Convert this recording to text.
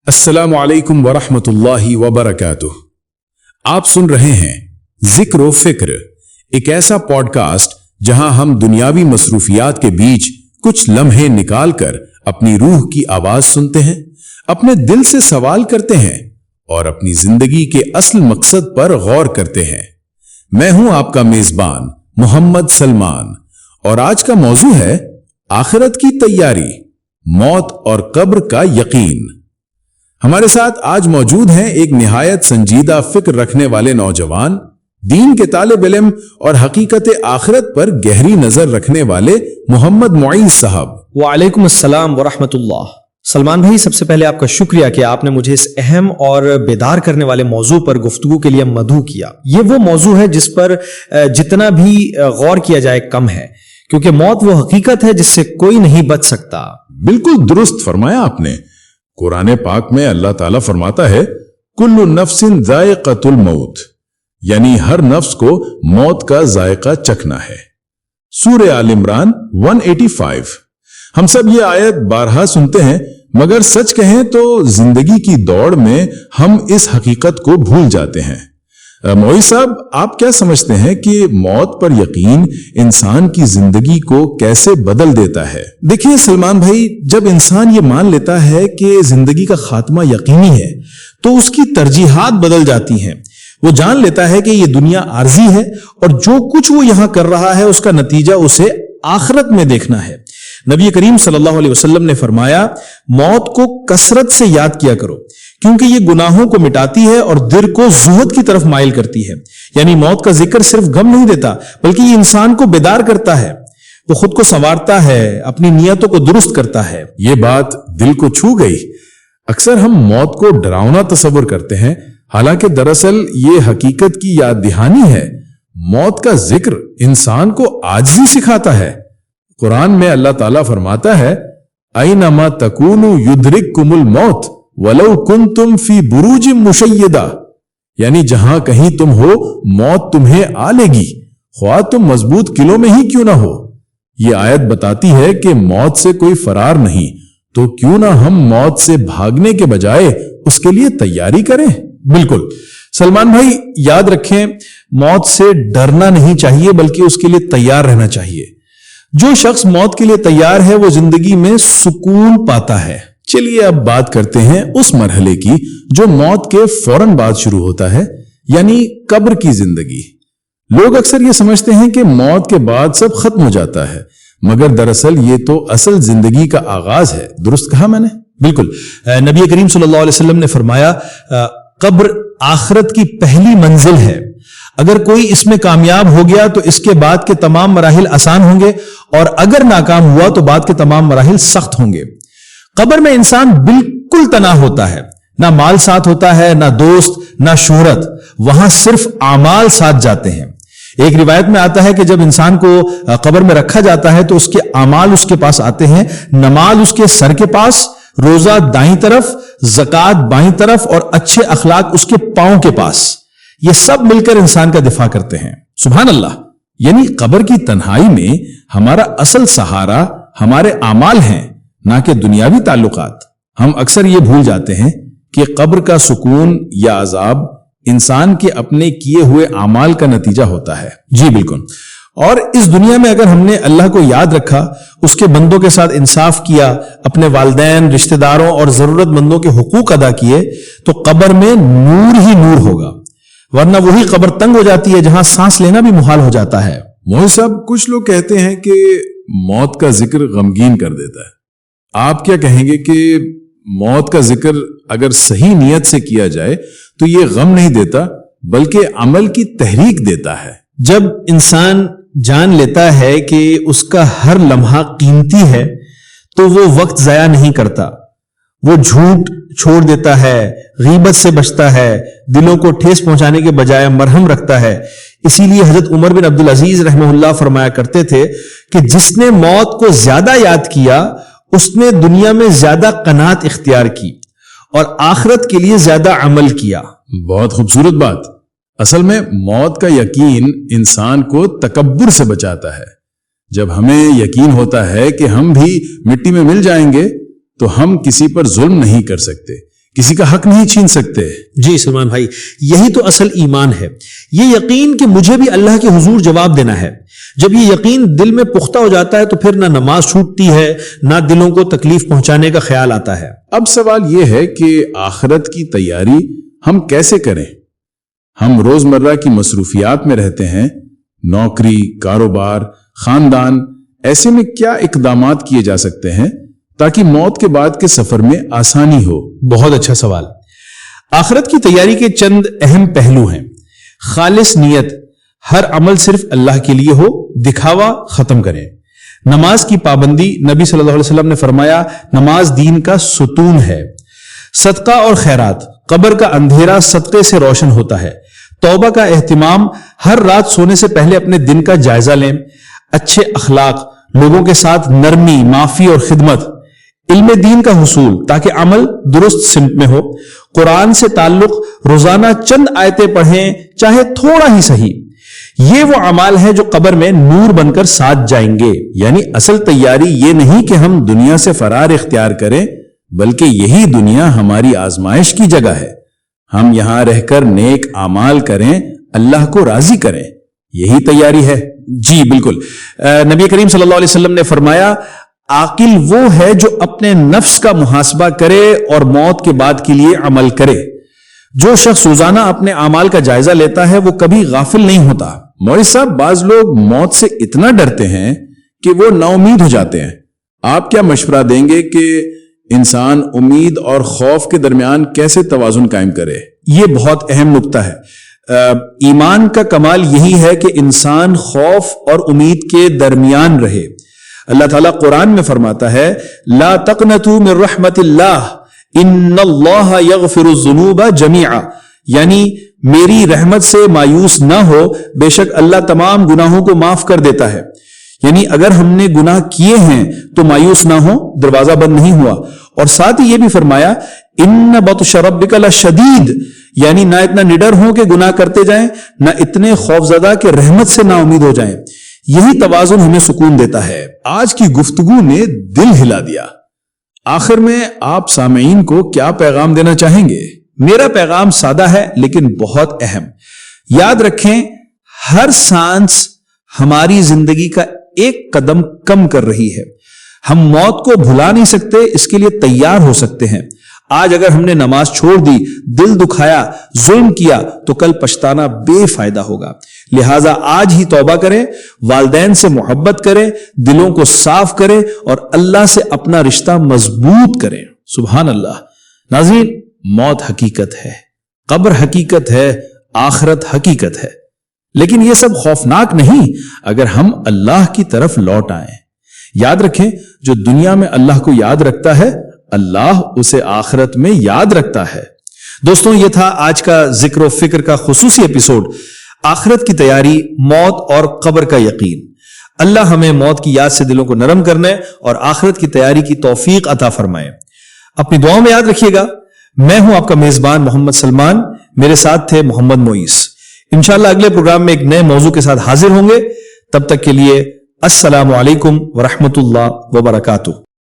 अस्सलामु अलैकुम वरहमतुल्लाहि वबरकातुह। आप सुन रहे हैं जिक्र व फिक्र, एक ऐसा पॉडकास्ट जहां हम दुनियावी मसरूफियात के बीच कुछ लम्हे निकालकर अपनी रूह की आवाज सुनते हैं, अपने दिल से सवाल करते हैं और अपनी जिंदगी के असल मकसद पर गौर करते हैं। मैं हूं आपका मेजबान मोहम्मद सलमान और आज का मौजू है आखिरत की तैयारी, मौत और कब्र का यकीन। हमारे साथ आज मौजूद हैं एक निहायत संजीदा फिक्र रखने वाले नौजवान, दीन के तालिब इल्म और हकीकत आखिरत पर गहरी नजर रखने वाले मोहम्मद मुईज़ साहब। वालेकुम अस्सलाम वरहमतुल्लाह। सलमान भाई, सबसे पहले आपका शुक्रिया कि आपने मुझे इस अहम और बेदार करने वाले मौजू पर गुफ्तगू के लिए मदऊ किया। ये वो मौजू है जिस पर जितना भी गौर किया जाए कम है, क्योंकि मौत वो हकीकत है जिससे कोई नहीं बच सकता। बिल्कुल दुरुस्त फरमाया आपने। कुरान पाक में अल्लाह ताला फरमाता है, कुल्लु नफ्सिन जायक़तुल मौत, यानी हर नफ्स को मौत का जायका चखना है। सूरह आल इमरान 185। हम सब ये आयत बारहा सुनते हैं, मगर सच कहें तो जिंदगी की दौड़ में हम इस हकीकत को भूल जाते हैं। मोई साहब, आप क्या समझते हैं कि मौत पर यकीन इंसान की जिंदगी को कैसे बदल देता है? देखिए सलमान भाई, जब इंसान ये मान लेता है कि जिंदगी का खात्मा यकीनी है तो उसकी तरजीहात बदल जाती हैं। वो जान लेता है कि ये दुनिया आर्जी है और जो कुछ वो यहां कर रहा है उसका नतीजा उसे आखिरत में देखना है। नबी करीम सल्लल्लाहु अलैहि वसल्लम ने फरमाया, मौत को कसरत से याद किया करो, क्योंकि ये गुनाहों को मिटाती है और दिल को जुहद की तरफ माइल करती है। यानी मौत का जिक्र सिर्फ गम नहीं देता, बल्कि ये इंसान को बेदार करता है, वो खुद को संवारता है, अपनी नियतों को दुरुस्त करता है। ये बात दिल को छू गई। अक्सर हम मौत को डरावना तस्वर करते हैं, हालांकि दरअसल ये हकीकत की याद दहानी है। मौत का जिक्र इंसान को आजिज़ी सिखाता है। कुरान में अल्लाह ताला फरमाता है, ऐनमा तकूनु युद्रिकुमुल मौत वलौ कुंतुम फी बुरूजिम मुशय्यदा, यानी जहां कहीं तुम हो मौत तुम्हें आ लेगी, ख्वाह तुम मजबूत किलों में ही क्यों ना हो। यह आयत बताती है कि मौत से कोई फरार नहीं, तो क्यों ना हम मौत से भागने के बजाय उसके लिए तैयारी करें। बिल्कुल सलमान भाई, याद रखें, मौत से डरना नहीं चाहिए बल्कि उसके लिए तैयार रहना चाहिए। जो शख्स मौत के लिए तैयार है वो जिंदगी में सुकून पाता है। चलिए अब बात करते हैं उस मरहले की जो मौत के फौरन बाद शुरू होता है, यानी कब्र की जिंदगी। लोग अक्सर ये समझते हैं कि मौत के बाद सब खत्म हो जाता है, मगर दरअसल ये तो असल जिंदगी का आगाज है। दुरुस्त कहा मैंने? बिल्कुल। नबी करीम सल्लल्लाहु अलैहि वसल्लम ने फरमाया, कब्र आखिरत की पहली मंजिल है। अगर कोई इसमें कामयाब हो गया तो इसके बाद के तमाम मराहिल आसान होंगे, और अगर नाकाम हुआ तो बाद के तमाम मराहिल सख्त होंगे। कब्र में इंसान बिल्कुल तना होता है, ना माल साथ होता है, ना दोस्त, ना शोहरत, वहां सिर्फ आमाल साथ जाते हैं। एक रिवायत में आता है कि जब इंसान को कब्र में रखा जाता है तो उसके आमाल उसके पास आते हैं। नमाज उसके सर के पास, रोजा दाईं तरफ, ज़कात बाईं तरफ और अच्छे अखलाक उसके पांव के पास। ये सब मिलकर इंसान का दिफा करते हैं। सुभान अल्लाह। यानी कब्र की तन्हाई में हमारा असल सहारा हमारे आमाल हैं, ना कि दुनियावी ताल्लुकात। हम अक्सर ये भूल जाते हैं कि कब्र का सुकून या अजाब इंसान के अपने किए हुए आमाल का नतीजा होता है। जी बिल्कुल। और इस दुनिया में अगर हमने अल्लाह को याद रखा, उसके बंदों के साथ इंसाफ किया, अपने वालिदैन, रिश्तेदारों और जरूरतमंदों के हुकूक अदा किए, तो कब्र में नूर ही नूर होगा। वरना वही कब्र तंग हो जाती है जहां सांस लेना भी मुहाल हो जाता है। मोहन साहब, कुछ लोग कहते हैं कि मौत का जिक्र गमगीन कर देता है। आप क्या कहेंगे कि मौत का जिक्र अगर सही नीयत से किया जाए तो ये गम नहीं देता बल्कि अमल की तहरीक देता है? जब इंसान जान लेता है कि उसका हर लम्हा कीमती है तो वो वक्त जाया नहीं करता। वो झूठ छोड़ देता है, गीबत से बचता है, दिलों को ठेस पहुंचाने के बजाय मरहम रखता है। इसीलिए हजरत उमर बिन अब्दुल अजीज रहमहुल्लाह फरमाया करते थे कि जिसने मौत को ज्यादा याद किया उसने दुनिया में ज्यादा कनात इख्तियार की और आखिरत के लिए ज्यादा अमल किया। बहुत खूबसूरत बात। असल में मौत का यकीन इंसान को तकब्बुर से बचाता है। जब हमें यकीन होता है कि हम भी मिट्टी में मिल जाएंगे तो हम किसी पर जुल्म नहीं कर सकते, کسی کا حق نہیں چھین سکتے. جی سلمان بھائی، یہی تو اصل ایمان ہے، یہ یقین کہ مجھے بھی اللہ کے حضور جواب دینا ہے. جب یہ یقین دل میں پختہ ہو جاتا ہے تو پھر نہ نماز چھوٹتی ہے، نہ دلوں کو تکلیف پہنچانے کا خیال آتا ہے. اب سوال یہ ہے کہ آخرت کی تیاری ہم کیسے کریں؟ ہم روزمرہ کی مصروفیات میں رہتے ہیں، نوکری، کاروبار، خاندان. ایسے میں کیا اقدامات کیے جا سکتے ہیں تاکہ موت کے بعد کے سفر میں آسانی ہو؟ بہت اچھا سوال. آخرت کی تیاری کے چند اہم پہلو ہیں. خالص نیت، ہر عمل صرف اللہ کے لیے ہو، دکھاوا ختم کریں. نماز کی پابندی، نبی صلی اللہ علیہ وسلم نے فرمایا نماز دین کا ستون ہے. صدقہ اور خیرات، قبر کا اندھیرا صدقے سے روشن ہوتا ہے. توبہ کا اہتمام، ہر رات سونے سے پہلے اپنے دن کا جائزہ لیں. اچھے اخلاق، لوگوں کے ساتھ نرمی، معافی اور خدمت. علم دین کا حصول تاکہ عمل درست سمت میں ہو. قرآن سے تعلق، روزانہ چند آیتیں پڑھیں، چاہے تھوڑا ہی صحیح. یہ وہ اعمال ہے جو قبر میں نور بن کر ساتھ جائیں گے. یعنی اصل تیاری یہ نہیں کہ ہم دنیا سے فرار اختیار کریں، بلکہ یہی دنیا ہماری آزمائش کی جگہ ہے. ہم یہاں رہ کر نیک اعمال کریں، اللہ کو راضی کریں، یہی تیاری ہے. جی بالکل. نبی کریم صلی اللہ علیہ وسلم نے فرمایا عاقل وہ ہے جو اپنے نفس کا محاسبہ کرے اور موت کے بعد کے لیے عمل کرے. جو شخص روزانہ اپنے اعمال کا جائزہ لیتا ہے وہ کبھی غافل نہیں ہوتا. مولوی صاحب، بعض لوگ موت سے اتنا ڈرتے ہیں کہ وہ نا امید ہو جاتے ہیں. آپ کیا مشورہ دیں گے کہ انسان امید اور خوف کے درمیان کیسے توازن قائم کرے؟ یہ بہت اہم نکتہ ہے. ایمان کا کمال یہی ہے کہ انسان خوف اور امید کے درمیان رہے. اللہ تعالیٰ قرآن میں فرماتا ہے لا تقنطوا من رحمت اللہ ان اللہ یغفر الذنوب جميعا، یعنی میری رحمت سے مایوس نہ ہو، بے شک اللہ تمام گناہوں کو معاف کر دیتا ہے. یعنی اگر ہم نے گناہ کیے ہیں تو مایوس نہ ہو، دروازہ بند نہیں ہوا. اور ساتھ ہی یہ بھی فرمایا ان بطش ربک لشدید، یعنی نہ اتنا نڈر ہو کہ گناہ کرتے جائیں، نہ اتنے خوفزدہ کہ رحمت سے نا امید ہو جائیں. یہی توازن ہمیں سکون دیتا ہے. آج کی گفتگو نے دل ہلا دیا. آخر میں آپ سامعین کو کیا پیغام دینا چاہیں گے؟ میرا پیغام سادہ ہے لیکن بہت اہم. یاد رکھیں ہر سانس ہماری زندگی کا ایک قدم کم کر رہی ہے. ہم موت کو بھلا نہیں سکتے، اس کے لیے تیار ہو سکتے ہیں. آج اگر ہم نے نماز چھوڑ دی، دل دکھایا، ظلم کیا تو کل پچھتانا بے فائدہ ہوگا. لہٰذا آج ہی توبہ کریں، والدین سے محبت کریں، دلوں کو صاف کریں اور اللہ سے اپنا رشتہ مضبوط کریں. سبحان اللہ. ناظرین، موت حقیقت ہے، قبر حقیقت ہے، آخرت حقیقت ہے، لیکن یہ سب خوفناک نہیں اگر ہم اللہ کی طرف لوٹ آئیں. یاد رکھیں جو دنیا میں اللہ کو یاد رکھتا ہے اللہ اسے آخرت میں یاد رکھتا ہے. دوستوں، یہ تھا آج کا ذکر و فکر کا خصوصی ایپیسوڈ، آخرت کی تیاری، موت اور قبر کا یقین. اللہ ہمیں موت کی یاد سے دلوں کو نرم کرنے اور آخرت کی تیاری کی توفیق عطا فرمائے. اپنی دعاؤں میں یاد رکھیے گا. میں ہوں آپ کا میزبان محمد سلمان، میرے ساتھ تھے محمد معیس. انشاءاللہ اگلے پروگرام میں ایک نئے موضوع کے ساتھ حاضر ہوں گے. تب تک کے لیے السلام علیکم ورحمۃ اللہ وبرکاتہ.